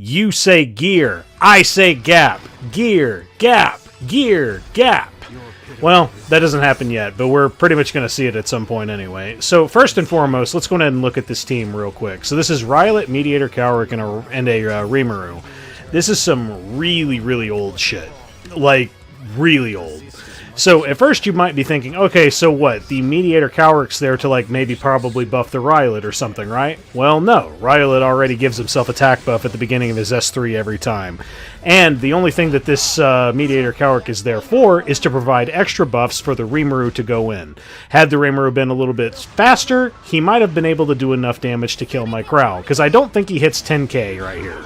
You say gear, I say gap. Gear, gap, gear, gap. Well, that doesn't happen yet, but we're pretty much going to see it at some point anyway. So first and foremost, let's go ahead and look at this team real quick. So this is Rylet, Mediator, Kawerik, and a Rimuru. This is some really, really old shit. Like, really old. So at first you might be thinking, okay, so what? The Mediator Kawerik's there to like maybe probably buff the Rylet or something, right? Well, no. Rylet already gives himself attack buff at the beginning of his S3 every time. And the only thing that this Mediator Kawerik is there for is to provide extra buffs for the Rimuru to go in. Had the Rimuru been a little bit faster, he might have been able to do enough damage to kill my Krau, because I don't think he hits 10k right here.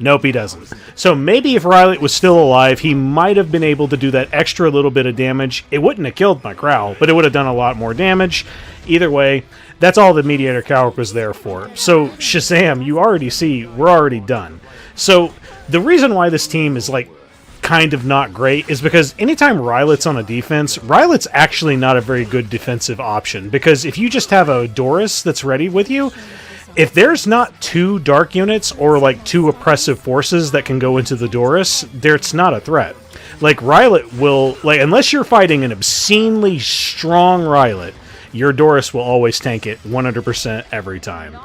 Nope, he doesn't. So maybe if Rylet was still alive, he might have been able to do that extra little bit of damage. It wouldn't have killed my Krau, but it would have done a lot more damage. Either way, that's all the Mediator Kawerik was there for. So, Shazam, you already see, we're already done. So, the reason why this team is, like, kind of not great is because anytime Rylet's on a defense, Rylet's actually not a very good defensive option. Because if you just have a Doris that's ready with you, if there's not 2 dark units or like 2 oppressive forces that can go into the Doris, it's not a threat. Like Rylet will, like unless you're fighting an obscenely strong Rylet, your Doris will always tank it 100% every time.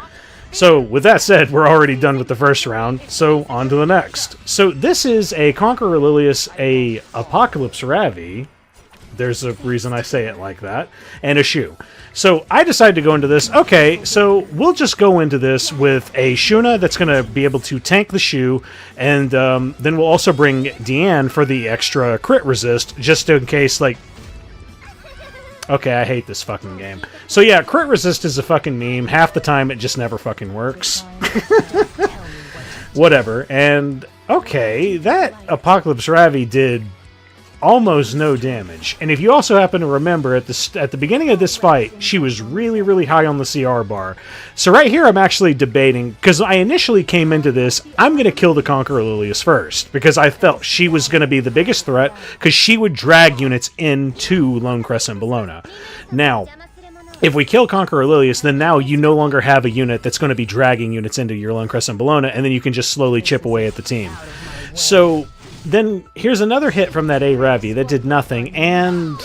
So with that said, we're already done with the first round, so on to the next. So this is a Conqueror Lilias, a Apocalypse Ravi. There's a reason I say it like that. And a Choux. So I decided to go into this. Okay, so we'll just go into this with a Shuna that's going to be able to tank the Choux. And then we'll also bring Diene for the extra crit resist, just in case, like... Okay, I hate this fucking game. So yeah, crit resist is a fucking meme. Half the time it just never fucking works. Whatever. And, okay, that Apocalypse Ravi did almost no damage. And if you also happen to remember, at the beginning of this fight, she was really, really high on the CR bar. So right here, I'm actually debating, because I initially came into this, I'm going to kill the Conqueror Lilias first, because I felt she was going to be the biggest threat, because she would drag units into Lone Crescent Bellona. Now, if we kill Conqueror Lilias, then now you no longer have a unit that's going to be dragging units into your Lone Crescent Bellona, and then you can just slowly chip away at the team. So then here's another hit from that Ravi that did nothing, and...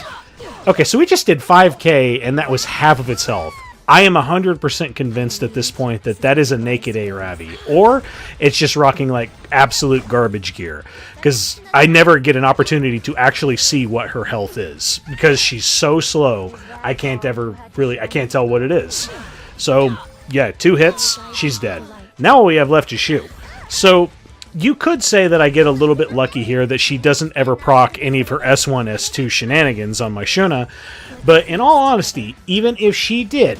Okay, so we just did 5k, and that was half of its health. I am 100% convinced at this point that that is a naked Ravi, or it's just rocking, like, absolute garbage gear, because I never get an opportunity to actually see what her health is, because she's so slow, I can't tell what it is. So, yeah, 2 hits, she's dead. Now all we have left is Choux. So you could say that I get a little bit lucky here that she doesn't ever proc any of her S1, S2 shenanigans on my Shuna, but in all honesty, even if she did,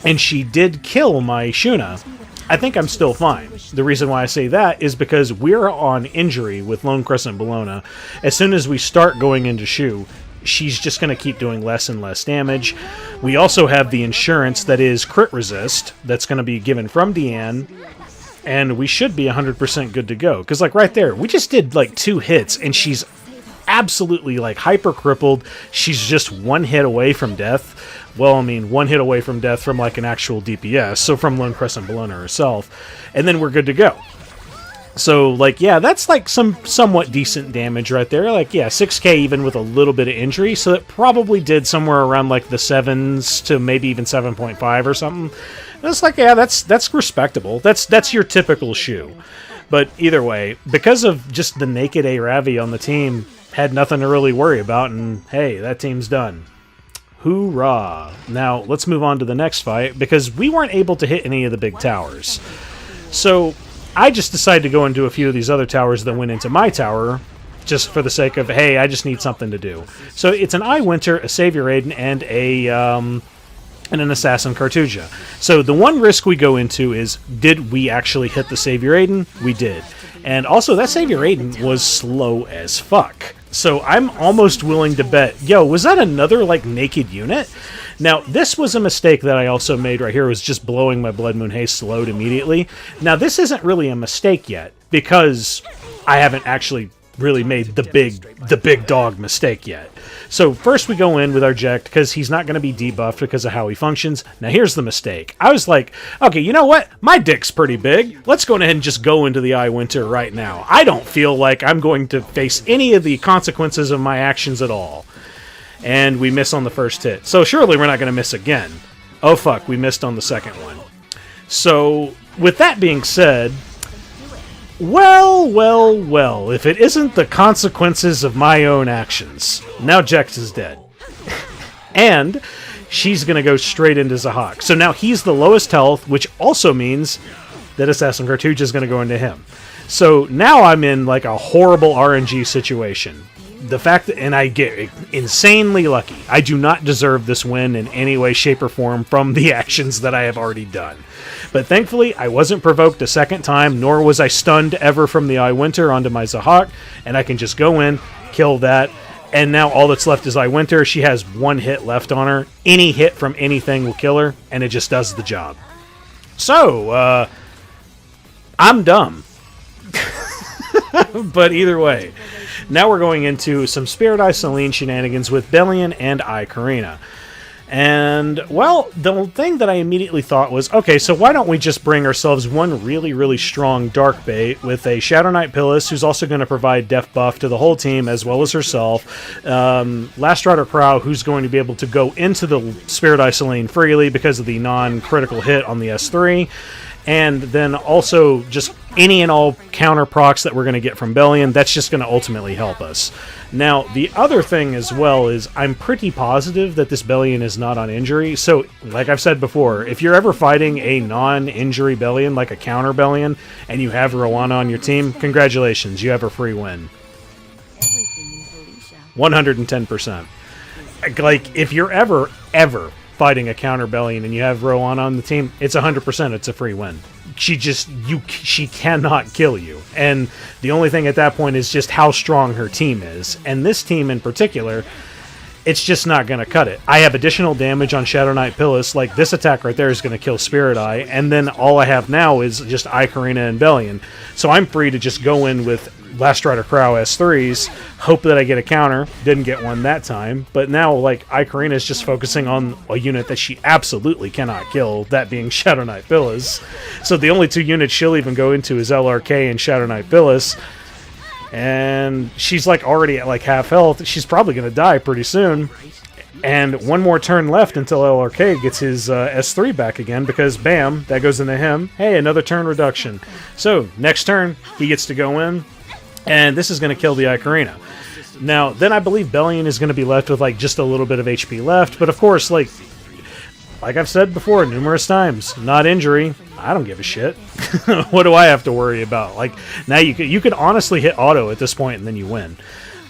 and she did kill my Shuna, I think I'm still fine. The reason why I say that is because we're on injury with Lone Crescent Bellona. As soon as we start going into Choux, she's just going to keep doing less and less damage. We also have the insurance that is crit resist that's going to be given from Diene, and we should be 100% good to go. Because, like, right there, we just did, like, 2 hits, and she's absolutely, like, hyper-crippled. She's just 1 hit away from death. Well, I mean, 1 hit away from death from, like, an actual DPS, so from Lone Crescent Bellona herself. And then we're good to go. So, like, yeah, that's, like, some somewhat decent damage right there. Like, yeah, 6k even with a little bit of injury, so it probably did somewhere around, like, the 7s to maybe even 7.5 or something. And it's like, yeah, that's respectable. That's your typical Choux. But either way, because of just the naked Ravi on the team, had nothing to really worry about, and hey, that team's done. Hoorah! Now, let's move on to the next fight, because we weren't able to hit any of the big towers. So I just decided to go into a few of these other towers that went into my tower, just for the sake of, hey, I just need something to do. So it's an Winter, a Savior Adin, and an Assassin Cartuja. So the one risk we go into is, did we actually hit the Savior Adin? We did. And also, that Savior Adin was slow as fuck. So I'm almost willing to bet, yo, was that another, like, naked unit? Now, this was a mistake that I also made right here, was just blowing my Blood Moon Haste load immediately. Now, this isn't really a mistake yet, because I haven't actually really made the big dog mistake yet. So first we go in with our Jecht because he's not going to be debuffed because of how he functions. Now here's the mistake. I was like, okay, you know what? My dick's pretty big. Let's go ahead and just go into the Winter right now. I don't feel like I'm going to face any of the consequences of my actions at all. And we miss on the first hit. So surely we're not going to miss again. Oh fuck, we missed on the second one. So with that being said, well, if it isn't the consequences of my own actions. Now Jecht is dead. And she's going to go straight into Zahhak. So now he's the lowest health, which also means that Assassin Cartuja is going to go into him. So now I'm in like a horrible RNG situation. The fact that, and I get insanely lucky. I do not deserve this win in any way, shape, or form from the actions that I have already done. But thankfully, I wasn't provoked a second time, nor was I stunned ever from the Winter onto my Zahhak, and I can just go in, kill that, and now all that's left is Winter. She has one hit left on her. Any hit from anything will kill her, and it just does the job. So, I'm dumb. But either way, now we're going into some Spirit Eye Celine shenanigans with Belian and ae-KARINA. And, well, the thing that I immediately thought was, okay, so why don't we just bring ourselves one really, really strong Dark Bait with a Shadow Knight Pyllis, who's also going to provide def buff to the whole team, as well as herself. Last Rider Krau, who's going to be able to go into the Spirit Eye Celine freely because of the non-critical hit on the S3. And then also just any and all counter procs that we're going to get from Belian, that's just going to ultimately help us. Now, the other thing as well is I'm pretty positive that this Belian is not on injury. So, like I've said before, if you're ever fighting a non-injury Belian, like a counter Belian, and you have Roana on your team, congratulations, you have a free win. 110%. Like, if you're ever fighting a counter Belian and you have Roana on the team, it's 100%. It's a free win. She cannot kill you. And the only thing at that point is just how strong her team is. And this team in particular, it's just not going to cut it. I have additional damage on Shadow Knight Pyllis. Like, this attack right there is going to kill Spirit Eye. And then all I have now is just ae-KARINA and Belian. So I'm free to just go in with Last Rider Krau S3s, hope that I get a counter. Didn't get one that time. But now, like, ae-KARINA is just focusing on a unit that she absolutely cannot kill, that being Shadow Knight Pyllis. So the only two units she'll even go into is LRK and Shadow Knight Pyllis. And she's, like, already at, like, half health. She's probably going to die pretty soon. And one more turn left until LRK gets his S3 back again, because, bam, that goes into him. Hey, another turn reduction. So, next turn, he gets to go in. And this is going to kill the ae-KARINA. Now, then I believe Belian is going to be left with, like, just a little bit of HP left. But, of course, like I've said before numerous times, not injury. I don't give a shit. What do I have to worry about? Like, now you could honestly hit auto at this point and then you win.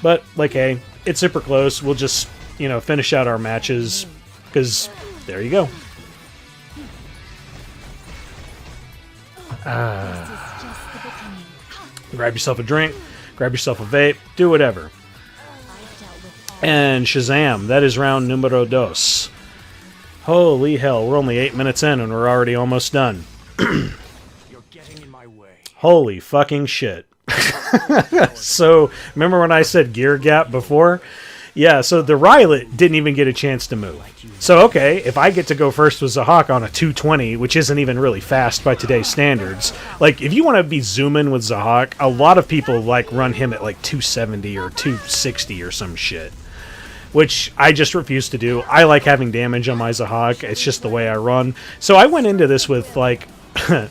But, like, hey, it's super close. We'll just, finish out our matches. Because, there you go. Grab yourself a drink, grab yourself a vape, do whatever. And Shazam, that is round numero dos. Holy hell, we're only 8 minutes in and we're already almost done. You're getting in my way. Holy fucking shit. So, remember when I said gear gap before? Yeah, so the Rylet didn't even get a chance to move. So, okay, if I get to go first with Zahhak on a 220, which isn't even really fast by today's standards, like, if you want to be zooming with Zahhak, a lot of people, like, run him at, like, 270 or 260 or some shit, which I just refuse to do. I like having damage on my Zahhak. It's just the way I run. So I went into this with, like,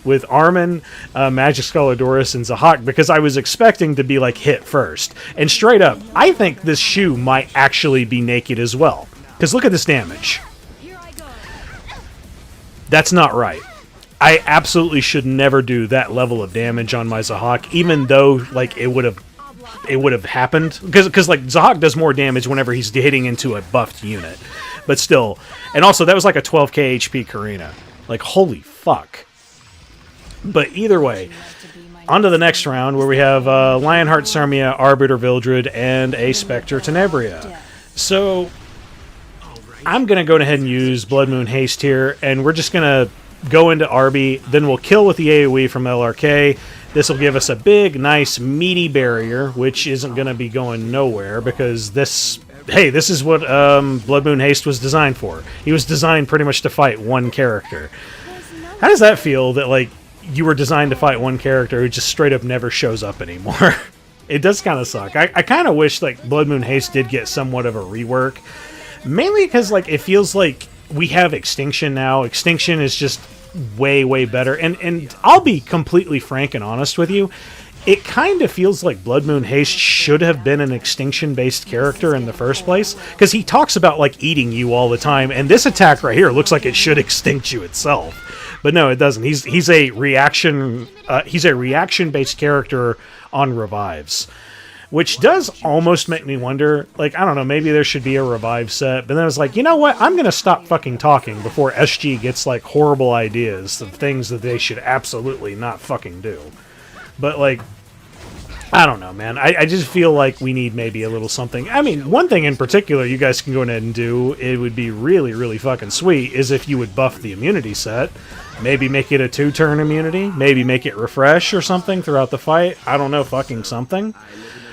with Armin, Magic Scholar Doris, and Zahhak, because I was expecting to be, like, hit first. And straight up, I think this shoe might actually be naked as well. Because look at this damage. That's not right. I absolutely should never do that level of damage on my Zahhak, even though, like, it would have happened. Because, like, Zahhak does more damage whenever he's hitting into a buffed unit. But still. And also, that was like a 12k HP Karina. Like, holy fuck. But either way, on to the next round, where we have Lionheart, Cermia, Arbiter, Vildred, and a Specter, Tenebria. So, I'm going to go ahead and use Blood Moon Haste here, and we're just going to go into Arby, then we'll kill with the AoE from LRK. This will give us a big, nice, meaty barrier, which isn't going to be going nowhere, because this hey, this is what Blood Moon Haste was designed for. He was designed pretty much to fight one character. How does that feel that, like, you were designed to fight one character who just straight up never shows up anymore? It does kind of suck. I kind of wish, like, Blood Moon Haste did get somewhat of a rework. Mainly because, like, it feels like we have Extinction now. Extinction is just way, way better. And I'll be completely frank and honest with you. It kind of feels like Blood Moon Haste should have been an Extinction-based character in the first place, because he talks about, like, eating you all the time, and this attack right here looks like it should extinct you itself. But no, it doesn't. He's a reaction-based character on revives, which does almost make me wonder, like, I don't know, maybe there should be a revive set, but then I was like, you know what, I'm gonna stop fucking talking before SG gets, like, horrible ideas of things that they should absolutely not fucking do. But, like, I don't know, man. I just feel like we need maybe a little something. I mean, one thing in particular you guys can go ahead and do, it would be really, really fucking sweet, is if you would buff the immunity set. Maybe make it a 2-turn immunity. Maybe make it refresh or something throughout the fight. I don't know, fucking something.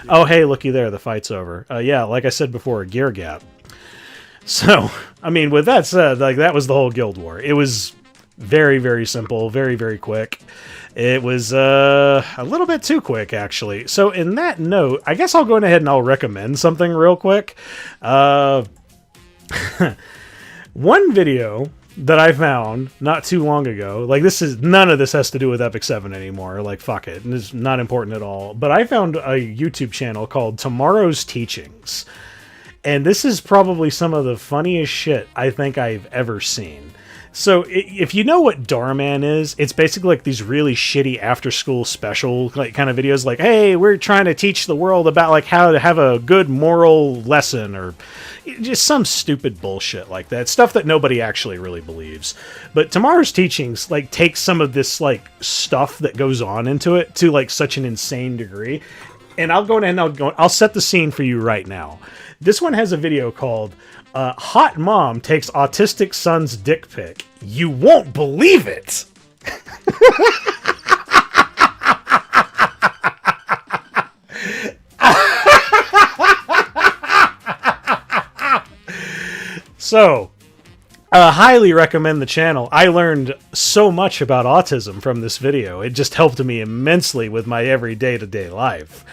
Oh, hey, looky there, the fight's over. Yeah, like I said before, a gear gap. So, I mean, with that said, like, that was the whole Guild War. It was very, very simple, very, very quick. It was a little bit too quick, actually. So in that note, I guess I'll go ahead and I'll recommend something real quick. One video that I found not too long ago, like, none of this has to do with Epic 7 anymore. Like, fuck it. It's not important at all. But I found a YouTube channel called Tomorrow's Teachings. And this is probably some of the funniest shit I think I've ever seen. So, if you know what Darman is, it's basically like these really shitty after-school special like kind of videos, like, hey, we're trying to teach the world about, like, how to have a good moral lesson, or just some stupid bullshit like that. Stuff that nobody actually really believes. But Tomorrow's Teachings, like, takes some of this, like, stuff that goes on into it to, like, such an insane degree. And I'll go ahead and I'll set the scene for you right now. This one has a video called Hot Mom Takes Autistic Son's Dick Pic. You won't believe it! So, highly recommend the channel. I learned so much about autism from this video. It just helped me immensely with my every day-to-day life.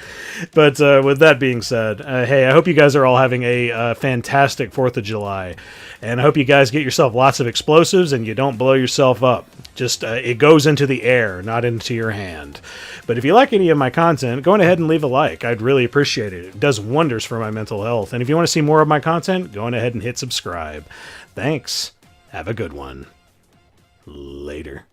But with that being said, hey, I hope you guys are all having a fantastic 4th of July. And I hope you guys get yourself lots of explosives and you don't blow yourself up. Just, it goes into the air, not into your hand. But if you like any of my content, go ahead and leave a like. I'd really appreciate it. It does wonders for my mental health. And if you want to see more of my content, go ahead and hit subscribe. Thanks. Have a good one. Later.